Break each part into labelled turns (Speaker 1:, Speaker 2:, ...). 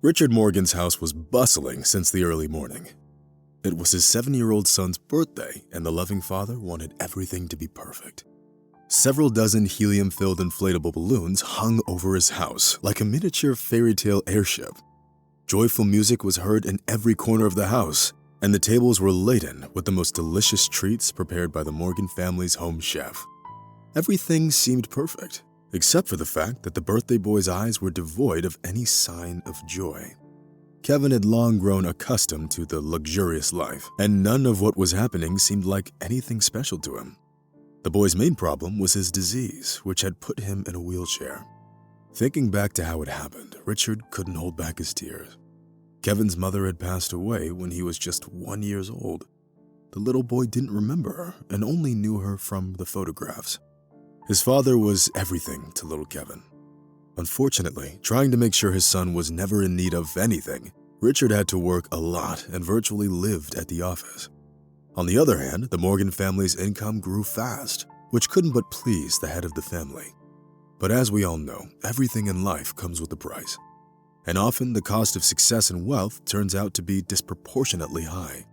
Speaker 1: Richard Morgan's house was bustling since the early morning. It was his 7-year-old son's birthday, and the loving father wanted everything to be perfect. Several dozen helium-filled inflatable balloons hung over his house like a miniature fairy tale airship. Joyful music was heard in every corner of the house, and the tables were laden with the most delicious treats prepared by the Morgan family's home chef. Everything seemed perfect, except for the fact that the birthday boy's eyes were devoid of any sign of joy. Kevin had long grown accustomed to the luxurious life, and none of what was happening seemed like anything special to him. The boy's main problem was his disease, which had put him in a wheelchair. Thinking back to how it happened, Richard couldn't hold back his tears. Kevin's mother had passed away when he was just 1 year old. The little boy didn't remember her and only knew her from the photographs. His father was everything to little Kevin. Unfortunately, trying to make sure his son was never in need of anything, Richard had to work a lot and virtually lived at the office. On the other hand, the Morgan family's income grew fast, which couldn't but please the head of the family. But as we all know, everything in life comes with a price. And often the cost of success and wealth turns out to be disproportionately high.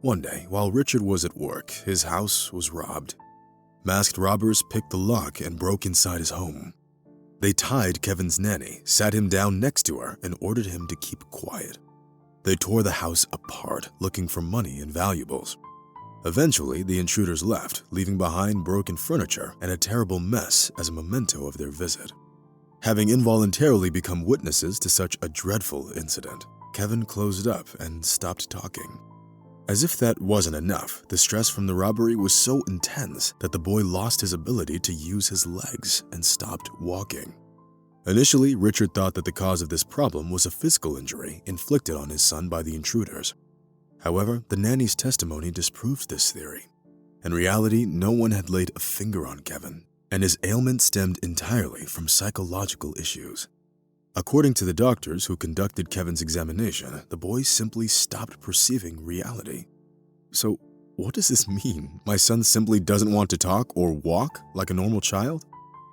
Speaker 1: One day, while Richard was at work, his house was robbed. Masked robbers picked the lock and broke inside his home. They tied Kevin's nanny, sat him down next to her, and ordered him to keep quiet. They tore the house apart, looking for money and valuables. Eventually, the intruders left, leaving behind broken furniture and a terrible mess as a memento of their visit. Having involuntarily become witnesses to such a dreadful incident, Kevin closed up and stopped talking. As if that wasn't enough, the stress from the robbery was so intense that the boy lost his ability to use his legs and stopped walking. Initially, Richard thought that the cause of this problem was a physical injury inflicted on his son by the intruders. However, the nanny's testimony disproved this theory. In reality, no one had laid a finger on Kevin, and his ailment stemmed entirely from psychological issues. According to the doctors who conducted Kevin's examination, the boy simply stopped perceiving reality. So, what does this mean? My son simply doesn't want to talk or walk like a normal child?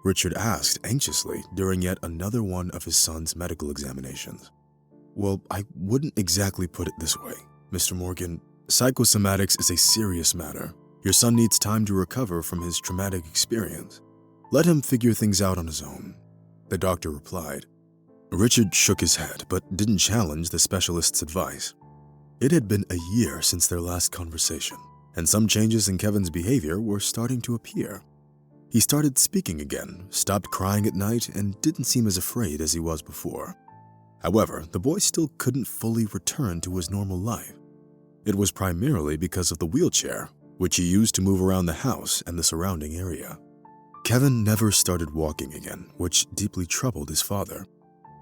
Speaker 1: Richard asked anxiously during yet another one of his son's medical examinations. Well, I wouldn't exactly put it this way, Mr. Morgan. Psychosomatics is a serious matter. Your son needs time to recover from his traumatic experience. Let him figure things out on his own, the doctor replied. Richard shook his head but didn't challenge the specialist's advice. It had been a year since their last conversation, and some changes in Kevin's behavior were starting to appear. He started speaking again, stopped crying at night, and didn't seem as afraid as he was before. However, the boy still couldn't fully return to his normal life. It was primarily because of the wheelchair, which he used to move around the house and the surrounding area. Kevin never started walking again, which deeply troubled his father.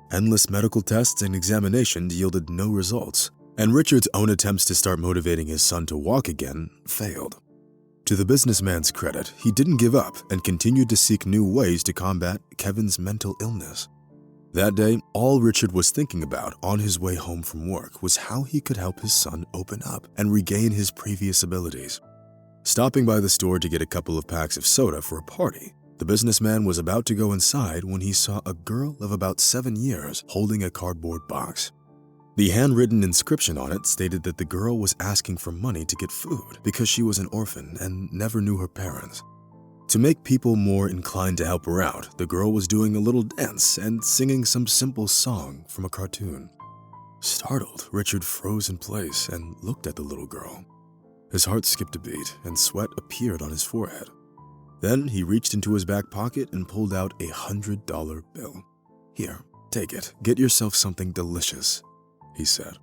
Speaker 1: Endless medical tests and examinations yielded no results, and Richard's own attempts to start motivating his son to walk again failed. To the businessman's credit, he didn't give up and continued to seek new ways to combat Kevin's mental illness. That day, all Richard was thinking about on his way home from work was how he could help his son open up and regain his previous abilities. Stopping by the store to get a couple of packs of soda for a party, the businessman was about to go inside when he saw a girl of about 7 years holding a cardboard box. The handwritten inscription on it stated that the girl was asking for money to get food because she was an orphan and never knew her parents. To make people more inclined to help her out, the girl was doing a little dance and singing some simple song from a cartoon. Startled, Richard froze in place and looked at the little girl. His heart skipped a beat and sweat appeared on his forehead. Then he reached into his back pocket and pulled out a $100 bill. "Here, take it. Get yourself something delicious," he said.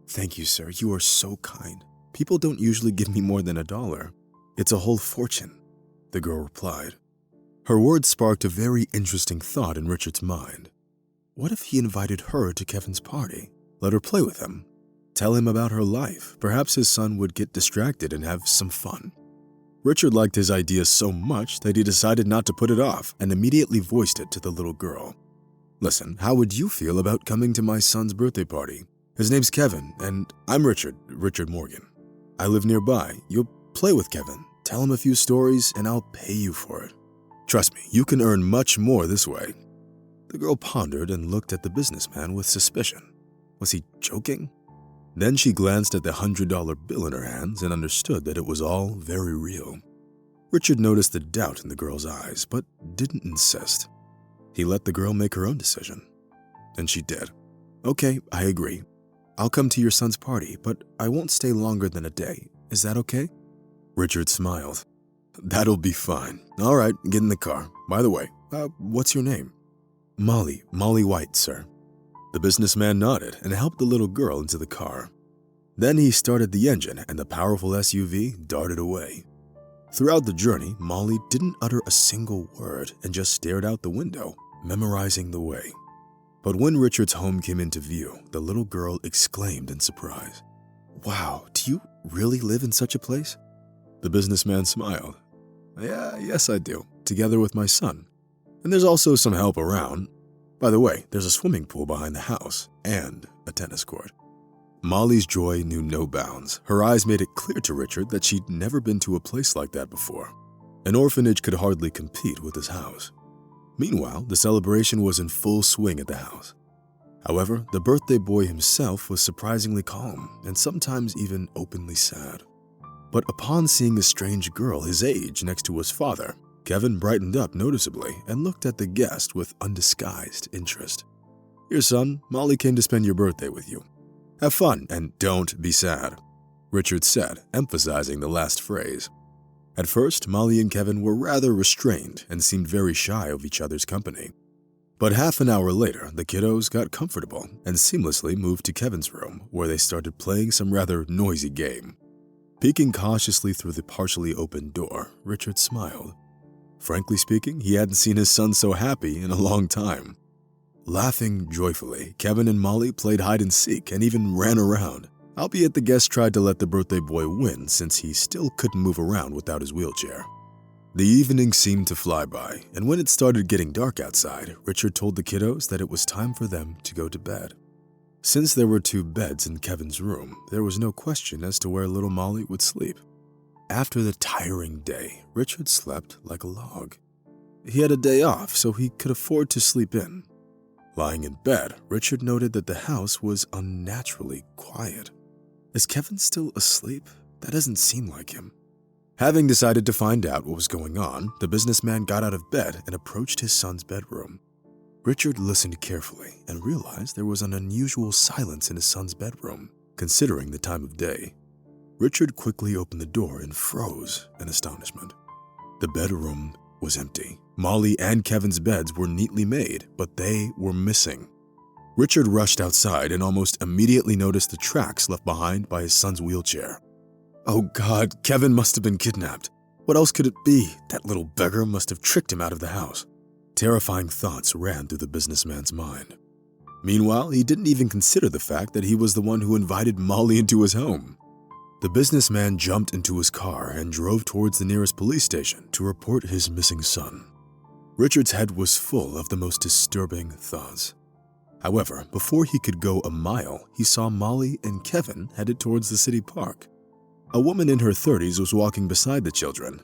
Speaker 1: "Thank you, sir. You are so kind. People don't usually give me more than $1. It's a whole fortune," the girl replied. Her words sparked a very interesting thought in Richard's mind. What if he invited her to Kevin's party? Let her play with him. Tell him about her life. Perhaps his son would get distracted and have some fun. Richard liked his idea so much that he decided not to put it off and immediately voiced it to the little girl. "Listen, how would you feel about coming to my son's birthday party? His name's Kevin, and I'm Richard Morgan. I live nearby. You'll play with Kevin, tell him a few stories, and I'll pay you for it. Trust me, you can earn much more this way." The girl pondered and looked at the businessman with suspicion. Was he joking? Then she glanced at the $100 bill in her hands and understood that it was all very real. Richard noticed the doubt in the girl's eyes, but didn't insist. He let the girl make her own decision. And she did. Okay, I agree. I'll come to your son's party, but I won't stay longer than a day. Is that okay? Richard smiled. That'll be fine. All right, get in the car. By the way, what's your name? Molly White, sir. The businessman nodded and helped the little girl into the car. Then he started the engine and the powerful SUV darted away. Throughout the journey, Molly didn't utter a single word and just stared out the window, memorizing the way. But when Richard's home came into view, the little girl exclaimed in surprise. Wow, do you really live in such a place? The businessman smiled. Yes, I do, together with my son. And there's also some help around. By the way, there's a swimming pool behind the house and a tennis court. Molly's joy knew no bounds. Her eyes made it clear to Richard that she'd never been to a place like that before. An orphanage could hardly compete with his house. Meanwhile, the celebration was in full swing at the house. However, the birthday boy himself was surprisingly calm and sometimes even openly sad. But upon seeing a strange girl his age next to his father, Kevin brightened up noticeably and looked at the guest with undisguised interest. Here, son, Molly came to spend your birthday with you. Have fun and don't be sad, Richard said, emphasizing the last phrase. At first, Molly and Kevin were rather restrained and seemed very shy of each other's company. But half an hour later, the kiddos got comfortable and seamlessly moved to Kevin's room, where they started playing some rather noisy game. Peeking cautiously through the partially opened door, Richard smiled. Frankly speaking, he hadn't seen his son so happy in a long time. Laughing joyfully, Kevin and Molly played hide and seek and even ran around, albeit the guests tried to let the birthday boy win since he still couldn't move around without his wheelchair. The evening seemed to fly by, and when it started getting dark outside, Richard told the kiddos that it was time for them to go to bed. Since there were 2 beds in Kevin's room, there was no question as to where little Molly would sleep. After the tiring day, Richard slept like a log. He had a day off, so he could afford to sleep in. Lying in bed, Richard noted that the house was unnaturally quiet. Is Kevin still asleep? That doesn't seem like him. Having decided to find out what was going on, the businessman got out of bed and approached his son's bedroom. Richard listened carefully and realized there was an unusual silence in his son's bedroom, considering the time of day. Richard quickly opened the door and froze in astonishment. The bedroom was empty. Molly and Kevin's beds were neatly made, but they were missing. Richard rushed outside and almost immediately noticed the tracks left behind by his son's wheelchair. Oh God, Kevin must have been kidnapped. What else could it be? That little beggar must have tricked him out of the house. Terrifying thoughts ran through the businessman's mind. Meanwhile, he didn't even consider the fact that he was the one who invited Molly into his home. The businessman jumped into his car and drove towards the nearest police station to report his missing son. Richard's head was full of the most disturbing thoughts. However, before he could go a mile, he saw Molly and Kevin headed towards the city park. A woman in her 30s was walking beside the children.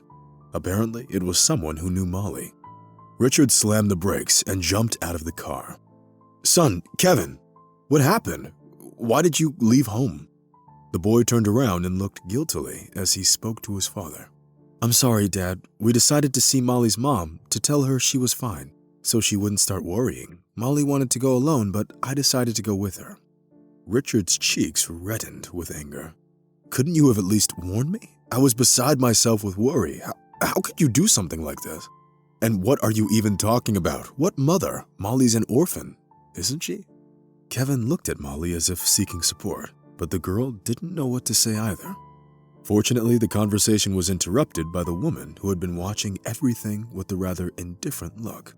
Speaker 1: Apparently, it was someone who knew Molly. Richard slammed the brakes and jumped out of the car. Son, Kevin, what happened? Why did you leave home? The boy turned around and looked guiltily as he spoke to his father. I'm sorry, Dad. We decided to see Molly's mom to tell her she was fine, so she wouldn't start worrying. Molly wanted to go alone, but I decided to go with her. Richard's cheeks reddened with anger. Couldn't you have at least warned me? I was beside myself with worry. How could you do something like this? And what are you even talking about? What mother? Molly's an orphan, isn't she? Kevin looked at Molly as if seeking support, but the girl didn't know what to say either. Fortunately, the conversation was interrupted by the woman who had been watching everything with a rather indifferent look.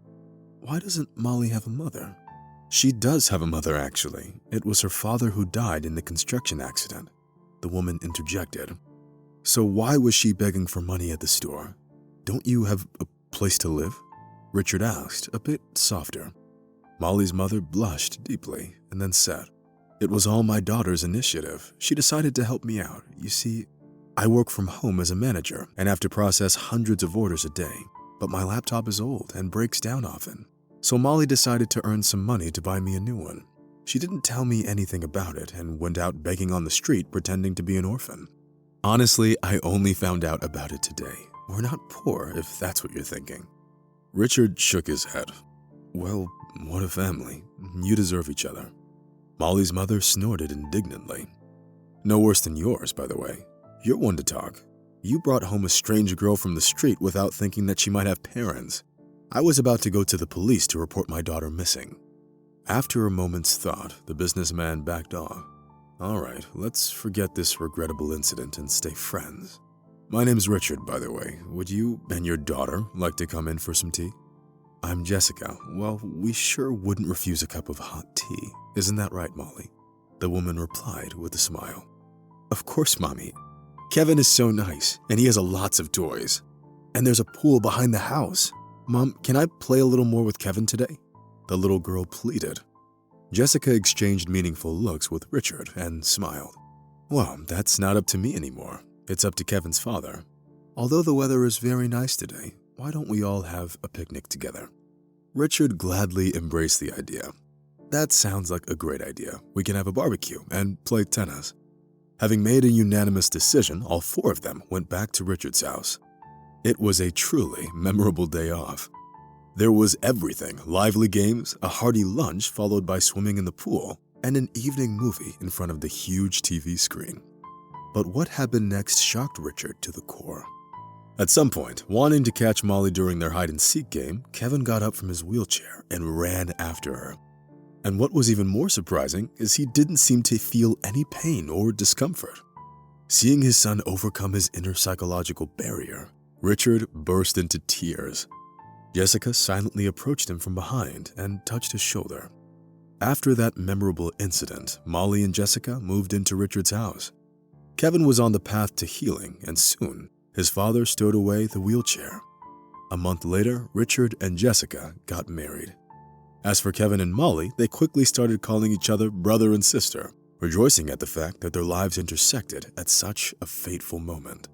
Speaker 1: Why doesn't Molly have a mother? She does have a mother, actually. It was her father who died in the construction accident. The woman interjected. So why was she begging for money at the store? Don't you have a place to live? Richard asked, a bit softer. Molly's mother blushed deeply and then said, It was all my daughter's initiative. She decided to help me out. You see, I work from home as a manager and have to process hundreds of orders a day, but my laptop is old and breaks down often. So Molly decided to earn some money to buy me a new one. She didn't tell me anything about it and went out begging on the street pretending to be an orphan. Honestly, I only found out about it today. We're not poor, if that's what you're thinking." Richard shook his head. "Well, what a family. You deserve each other." Molly's mother snorted indignantly. "No worse than yours, by the way. You're one to talk. You brought home a strange girl from the street without thinking that she might have parents. I was about to go to the police to report my daughter missing." After a moment's thought, the businessman backed off. "All right, let's forget this regrettable incident and stay friends. My name's Richard, by the way. Would you and your daughter like to come in for some tea?" "I'm Jessica. Well, we sure wouldn't refuse a cup of hot tea. Isn't that right, Molly?" The woman replied with a smile. "Of course, Mommy. Kevin is so nice, and he has lots of toys. And there's a pool behind the house. Mom, can I play a little more with Kevin today?" The little girl pleaded. Jessica exchanged meaningful looks with Richard and smiled. "Well, that's not up to me anymore. It's up to Kevin's father. Although the weather is very nice today, why don't we all have a picnic together?" Richard gladly embraced the idea. "That sounds like a great idea. We can have a barbecue and play tennis." Having made a unanimous decision, all four of them went back to Richard's house. It was a truly memorable day off. There was everything: lively games, a hearty lunch followed by swimming in the pool, and an evening movie in front of the huge TV screen. But what happened next shocked Richard to the core. At some point, wanting to catch Molly during their hide-and-seek game, Kevin got up from his wheelchair and ran after her. And what was even more surprising is he didn't seem to feel any pain or discomfort. Seeing his son overcome his inner psychological barrier, Richard burst into tears. Jessica silently approached him from behind and touched his shoulder. After that memorable incident, Molly and Jessica moved into Richard's house. Kevin was on the path to healing, and soon, his father stowed away the wheelchair. A month later, Richard and Jessica got married. As for Kevin and Molly, they quickly started calling each other brother and sister, rejoicing at the fact that their lives intersected at such a fateful moment.